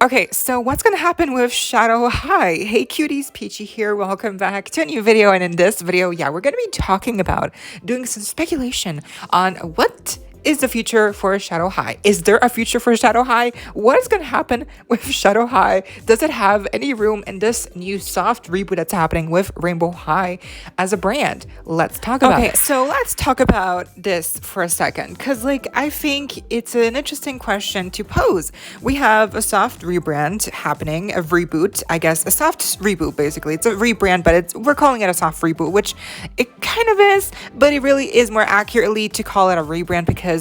Okay, so what's going to happen with Shadow High? Hey cuties, PeachY here. Welcome back to a new video. And in this video, we're going to be talking about doing some speculation on what is the future for Shadow High. Is there a future for Shadow High? What is going to happen with Shadow High? Does it have any room in this new soft reboot that's happening with Rainbow High as a brand? Let's talk about it. Okay, so let's talk about this for a second, because I think it's an interesting question to pose. We have a soft rebrand happening, a reboot, I guess, a soft reboot basically. It's a rebrand, but we're calling it a soft reboot, which it kind of is, but it really is more accurately to call it a rebrand because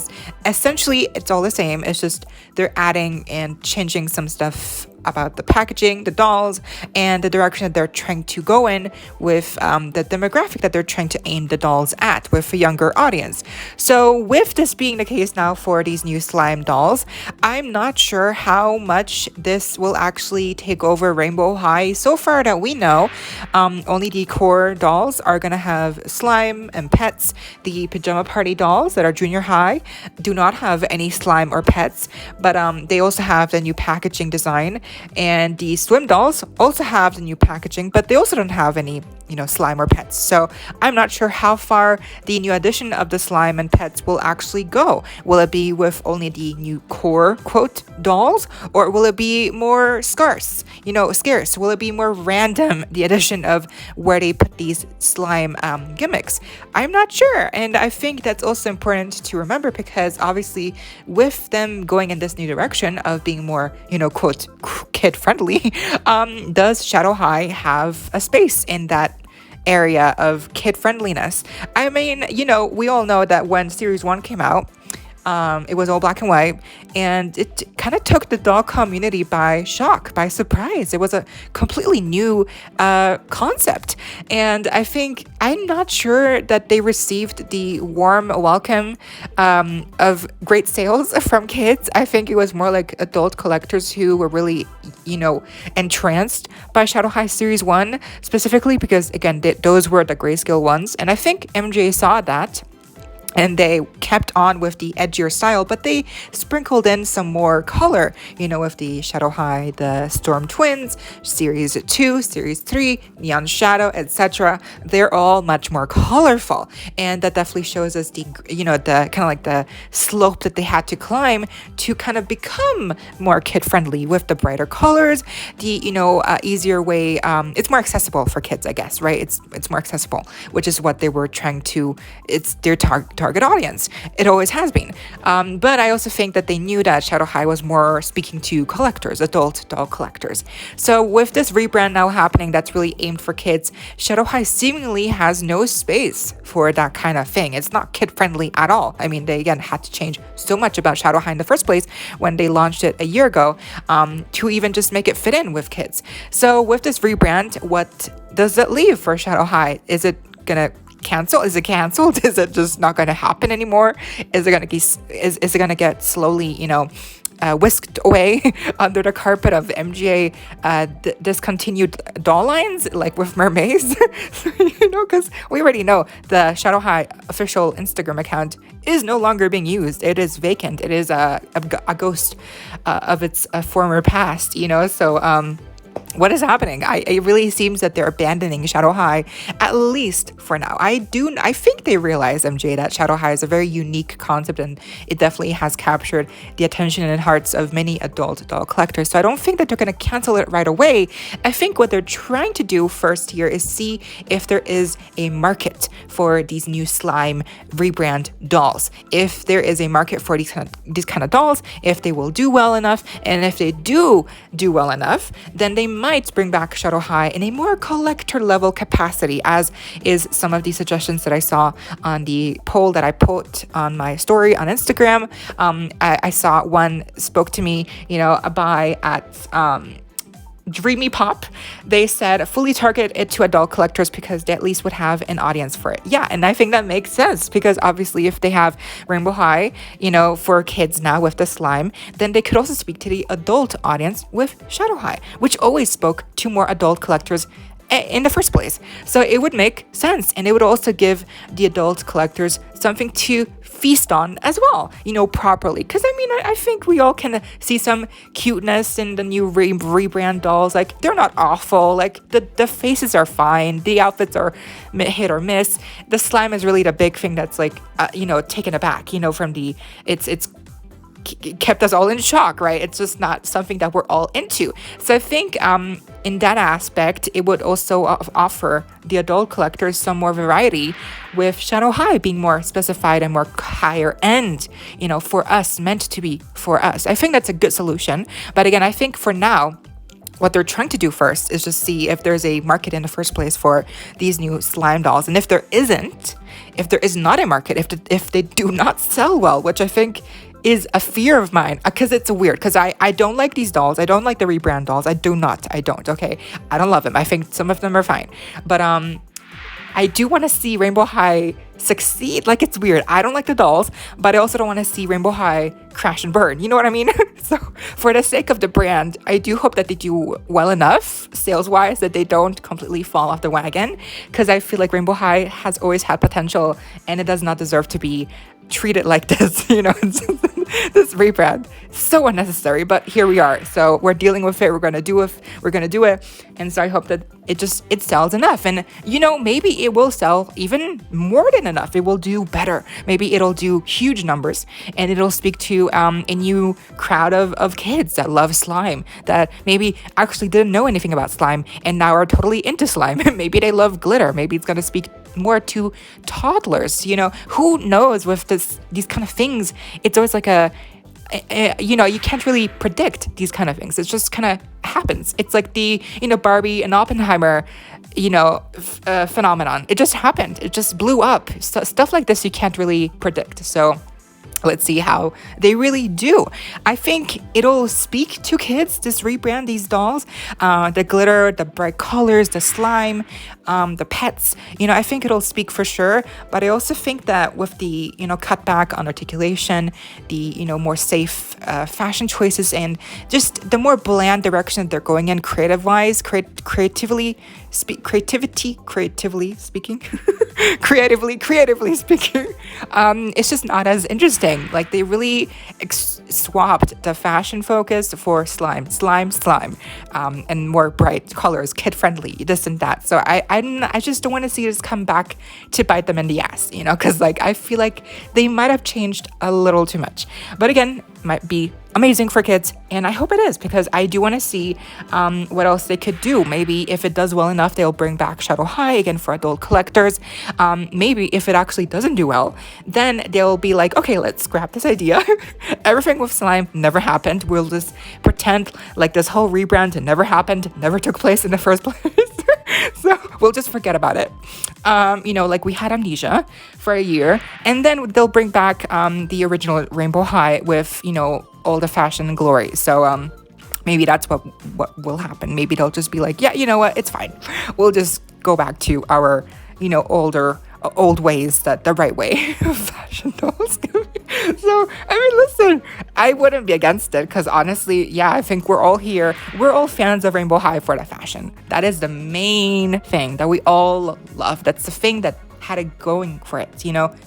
essentially it's all the same. It's just they're adding and changing some stuff about the packaging, the dolls, and the direction that they're trying to go in with the demographic that they're trying to aim the dolls at with a younger audience. So with this being the case now for these new slime dolls, I'm not sure how much this will actually take over Rainbow High. So far that we know, only the core dolls are gonna have slime and pets. The pajama party dolls that are junior high do not have any slime or pets, but they also have the new packaging design. And the swim dolls also have the new packaging, but they also don't have any, slime or pets. So I'm not sure how far the new addition of the slime and pets will actually go. Will it be with only the new core, quote, dolls? Or will it be more scarce? Will it be more random, the addition of where they put these slime gimmicks? I'm not sure. And I think that's also important to remember because obviously with them going in this new direction of being more, quote, kid friendly, does Shadow High have a space in that area of kid friendliness? I mean, we all know that when series 1 came out, it was all black and white, and it kind of took the doll community by shock, by surprise. It was a completely new concept, and I'm not sure that they received the warm welcome of great sales from kids. I think it was more like adult collectors who were really, entranced by Shadow High Series 1, specifically because, again, those were the grayscale ones, and I think MJ saw that. And they kept on with the edgier style, but they sprinkled in some more color, with the Shadow High, the Storm Twins, Series 2, Series 3, Neon Shadow, etc. They're all much more colorful. And that definitely shows us the kind of like the slope that they had to climb to kind of become more kid-friendly with the brighter colors, the, easier way. It's more accessible for kids, I guess, right? It's more accessible, which is what they were trying to, it's their target audience. It always has been. But I also think that they knew that Shadow High was more speaking to collectors, adult doll collectors. So with this rebrand now happening that's really aimed for kids, Shadow High seemingly has no space for that kind of thing. It's not kid-friendly at all. I mean, they again had to change so much about Shadow High in the first place when they launched it a year ago to even just make it fit in with kids. So with this rebrand, what does it leave for Shadow High? Is it gonna cancel? Is it canceled? Is it just not going to happen anymore? Is it going to get slowly, whisked away under the carpet of MJ discontinued doll lines, like with mermaids? Because we already know the Shadow High official Instagram account is no longer being used. It is vacant. It is a ghost of its former past, so what is happening? It really seems that they're abandoning Shadow High, at least for now. I think they realize, MJ, that Shadow High is a very unique concept and it definitely has captured the attention and hearts of many adult doll collectors. So I don't think that they're going to cancel it right away. I think what they're trying to do first here is see if there is a market for these new slime rebrand dolls. If there is a market for these kind of dolls, if they will do well enough, and if they do well enough, then they might bring back Shadow High in a more collector level capacity, as is some of the suggestions that I saw on the poll that I put on my story on Instagram. I saw one spoke to me, a buy at Dreamy Pop. They said fully target it to adult collectors because they at least would have an audience for it. Yeah, and I think that makes sense because obviously if they have Rainbow High, for kids now with the slime, then they could also speak to the adult audience with Shadow High, which always spoke to more adult collectors in the first place. So it would make sense, and it would also give the adult collectors something to feast on as well, properly. Because I mean, I think we all can see some cuteness in the new rebrand dolls. Like, they're not awful. Like, the faces are fine. The outfits are hit or miss. The slime is really the big thing that's like, taken aback, from the, it's kept us all in shock, right? It's just not something that we're all into. So I think in that aspect, it would also offer the adult collectors some more variety, with Shadow High being more specified and more higher end, for us, meant to be for us. I think that's a good solution. But again, I think for now, what they're trying to do first is just see if there's a market in the first place for these new slime dolls. And if there is not a market, if they do not sell well, which I think is a fear of mine, because it's weird, because I don't like these dolls. I don't like the rebrand dolls. I don't, okay? I don't love them. I think some of them are fine. But I do want to see Rainbow High succeed. Like, it's weird. I don't like the dolls, but I also don't want to see Rainbow High crash and burn. You know what I mean? So for the sake of the brand, I do hope that they do well enough sales-wise that they don't completely fall off the wagon, because I feel like Rainbow High has always had potential, and it does not deserve to be treated like this. This rebrand, so unnecessary, but here we are. So we're dealing with it. We're gonna do it. And so I hope that it sells enough, and maybe it will sell even more than enough. It will do better. Maybe it'll do huge numbers, and it'll speak to a new crowd of kids that love slime, that maybe actually didn't know anything about slime and now are totally into slime. Maybe they love glitter. Maybe it's gonna speak more to toddlers. Who knows? With these kind of things, it's always like you can't really predict these kind of things. It just kind of happens. It's like the Barbie and Oppenheimer phenomenon. It just happened. It just blew up. So stuff like this you can't really predict. So let's see how they really do. I think it'll speak to kids, this rebrand, these dolls, the glitter, the bright colors, the slime, the pets. I think it'll speak for sure. But I also think that with the, cut back on articulation, the, more safe fashion choices, and just the more bland direction that they're going in creative-wise, creatively speaking, creatively speaking, it's just not as interesting. Like, they really swapped the fashion focus for slime, and more bright colors, kid-friendly, this and that. So I just don't want to see this come back to bite them in the ass, because I feel like they might have changed a little too much. But again, might be amazing for kids, and I hope it is, because I do want to see what else they could do. Maybe if it does well enough, they'll bring back Shadow High again for adult collectors. Maybe if it actually doesn't do well, then they'll be like, okay, let's scrap this idea. Everything with slime never happened. We'll just pretend like this whole rebrand never happened, never took place in the first place. So we'll just forget about it. Like we had amnesia for a year, and then they'll bring back the original Rainbow High with, all the fashion and glory. So maybe that's what will happen. Maybe they'll just be like, yeah, you know what, it's fine. We'll just go back to our, old ways, the right way of fashion dolls. So, listen, I wouldn't be against it, because honestly, yeah, I think we're all here. We're all fans of Rainbow High for the fashion. That is the main thing that we all love. That's the thing that had it going for it,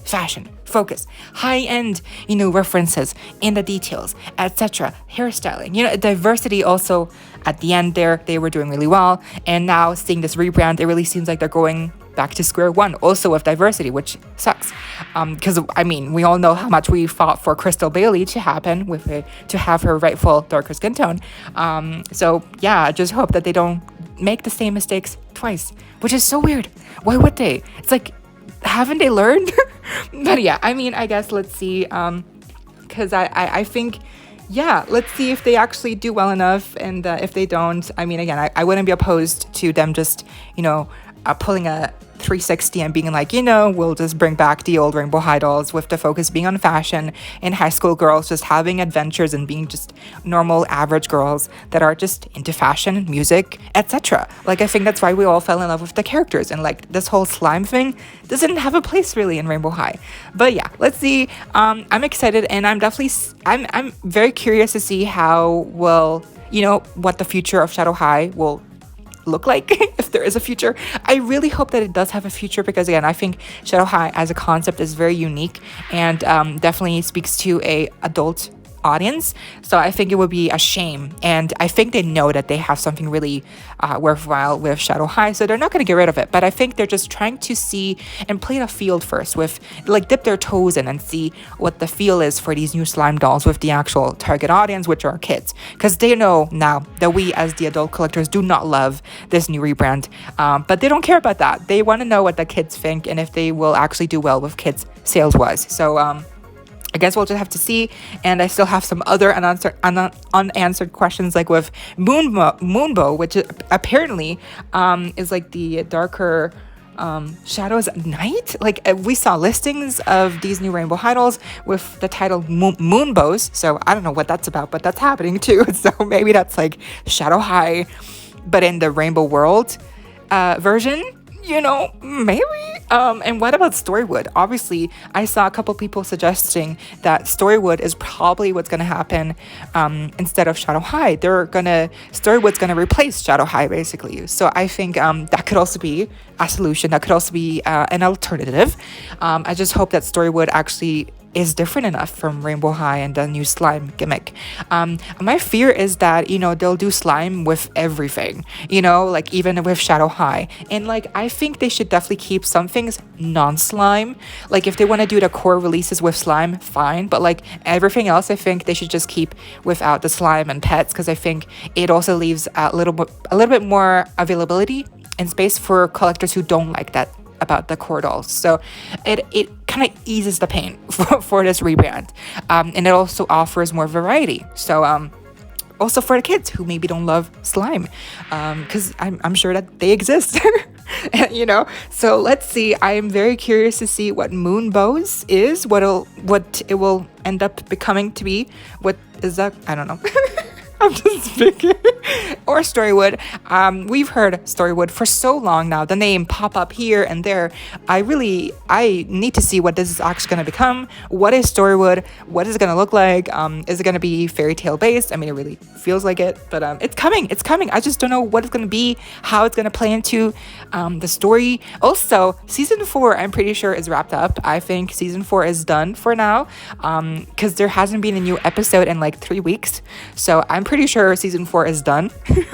fashion, focus, high-end, references in the details, etc., hairstyling, diversity also. At the end there, they were doing really well, and now seeing this rebrand, it really seems like they're going back to square one, also with diversity, which sucks, because we all know how much we fought for Crystal Bailey to happen, to have her rightful darker skin tone. So yeah, I just hope that they don't make the same mistakes twice, which is so weird. Why would they? It's like, haven't they learned? But yeah, I guess let's see, because I think, yeah, let's see if they actually do well enough, and if they don't, again, I wouldn't be opposed to them just, pulling a 360 and being like, we'll just bring back the old Rainbow High dolls, with the focus being on fashion, and high school girls just having adventures and being just normal average girls that are just into fashion, music, etc. Like, I think that's why we all fell in love with the characters, and like this whole slime thing doesn't have a place really in Rainbow High. But yeah, let's see. I'm excited, and I'm very curious to see how what the future of Shadow High will look like if there is a future. I really hope that it does have a future, because again, I think Shadow High as a concept is very unique, and definitely speaks to a adult audience. So I think it would be a shame, and I think they know that they have something really worthwhile with Shadow High, so they're not going to get rid of it. But I think they're just trying to see and play the field first, with like dip their toes in and see what the feel is for these new slime dolls with the actual target audience, which are kids, because they know now that we as the adult collectors do not love this new rebrand, but they don't care about that. They want to know what the kids think and if they will actually do well with kids sales wise. So I guess we'll just have to see. And I still have some other unanswered questions, like with Moonbow, which apparently is like the darker shadows at night. Like we saw listings of these new rainbow high dolls with the title Moonbows, so I don't know what that's about, but that's happening too. So maybe that's like Shadow High but in the rainbow world version, maybe. And what about Storywood? Obviously, I saw a couple people suggesting that Storywood is probably what's going to happen instead of Shadow High. Storywood's going to replace Shadow High, basically. So I think that could also be a solution. That could also be an alternative. I just hope that Storywood actually is different enough from Rainbow High and the new slime gimmick. My fear is that, they'll do slime with everything, like even with Shadow High. And like, I think they should definitely keep some things non-slime. Like if they want to do the core releases with slime, fine. But like everything else, I think they should just keep without the slime and pets, because I think it also leaves a little bit more availability and space for collectors who don't like that about the core dolls. So it kind of eases the pain for this rebrand, and it also offers more variety. So also for the kids who maybe don't love slime, because I'm sure that they exist. So let's see. I am very curious to see what Moonbows is, what it will end up becoming to be. What is that? I don't know. I'm just speaking. Or Storywood. We've heard Storywood for so long now. The name pop up here and there. I need to see what this is actually going to become. What is Storywood? What is it going to look like? Is it going to be fairy tale based? I mean, it really feels like it, but it's coming. It's coming. I just don't know what it's going to be, how it's going to play into the story. Also, season 4, I'm pretty sure is wrapped up. I think season 4 is done for now, because there hasn't been a new episode in like 3 weeks. So I'm pretty sure season 4 is done,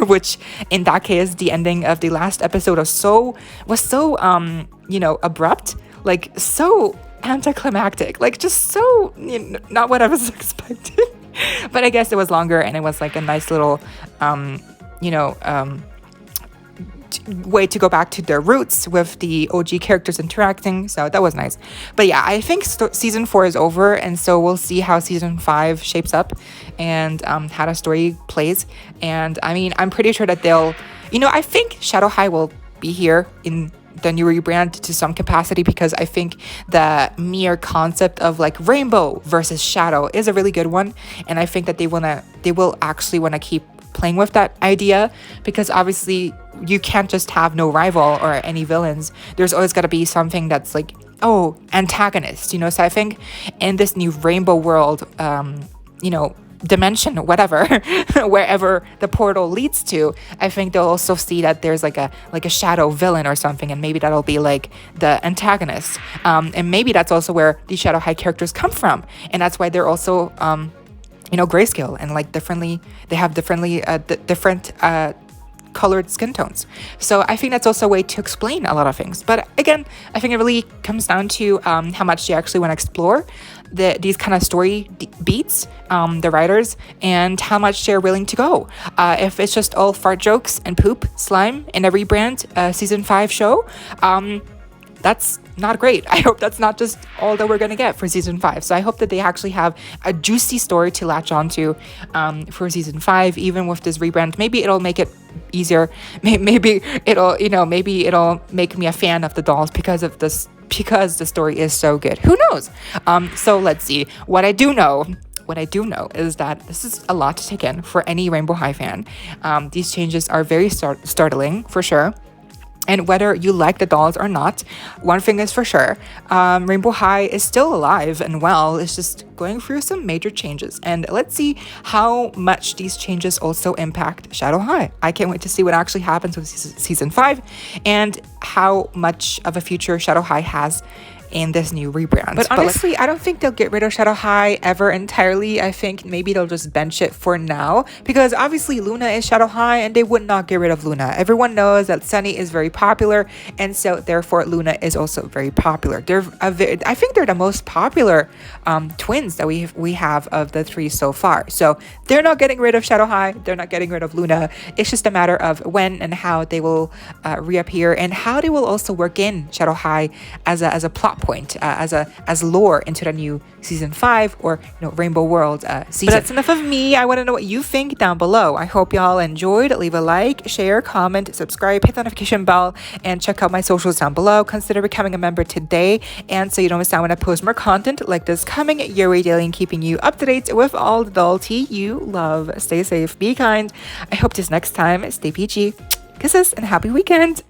which in that case, the ending of the last episode was so abrupt, like so anticlimactic, like just so not what I was expecting. But I guess it was longer, and it was like a nice little way to go back to their roots with the OG characters interacting, so that was nice. But yeah, I think season 4 is over, and so we'll see how season 5 shapes up and how the story plays. And I mean, I'm pretty sure that they'll, I think Shadow High will be here in the new rebrand to some capacity, because I think the mere concept of like rainbow versus shadow is a really good one, and I think that they will actually want to keep playing with that idea, because obviously you can't just have no rival or any villains. There's always got to be something that's like, antagonist, so I think in this new rainbow world, dimension, whatever, wherever the portal leads to, I think they'll also see that there's like a shadow villain or something, and maybe that'll be like the antagonist, and maybe that's also where the Shadow High characters come from, and that's why they're also grayscale and like they have different colored skin tones. So I think that's also a way to explain a lot of things. But again, I think it really comes down to how much you actually want to explore these kind of story beats, the writers, and how much they're willing to go. If it's just all fart jokes and poop, slime in a rebrand season 5 show, that's not great. I hope that's not just all that we're going to get for season 5. So I hope that they actually have a juicy story to latch onto for season 5, even with this rebrand. Maybe it'll make it easier. Maybe it'll make me a fan of the dolls because the story is so good. Who knows? So let's see. What I do know is that this is a lot to take in for any Rainbow High fan. These changes are very startling for sure. And whether you like the dolls or not, one thing is for sure, Rainbow High is still alive and well. It's just going through some major changes, and let's see how much these changes also impact Shadow High. I can't wait to see what actually happens with season 5 and how much of a future Shadow High has in this new rebrand. But honestly, I don't think they'll get rid of Shadow High ever entirely. I think maybe they'll just bench it for now, because obviously Luna is Shadow High and they would not get rid of Luna. Everyone knows that Sunny is very popular, and so therefore Luna is also very popular. I think they're the most popular twins that we have of the 3 so far. So they're not getting rid of Shadow High, they're not getting rid of Luna. It's just a matter of when and how they will reappear, and how they will also work in Shadow High as a plot point, as lore into the new season 5 or Rainbow World season. But that's enough of me. I want to know what you think down below. I hope y'all enjoyed. Leave a like, share, comment, subscribe, hit the notification bell, and check out my socials down below. Consider becoming a member today, and so you don't miss out when I post more content like this coming your way daily, and keeping you up to date with all the doll tea you love. Stay safe, be kind. I hope this next time. Stay peachy. Kisses and happy weekend.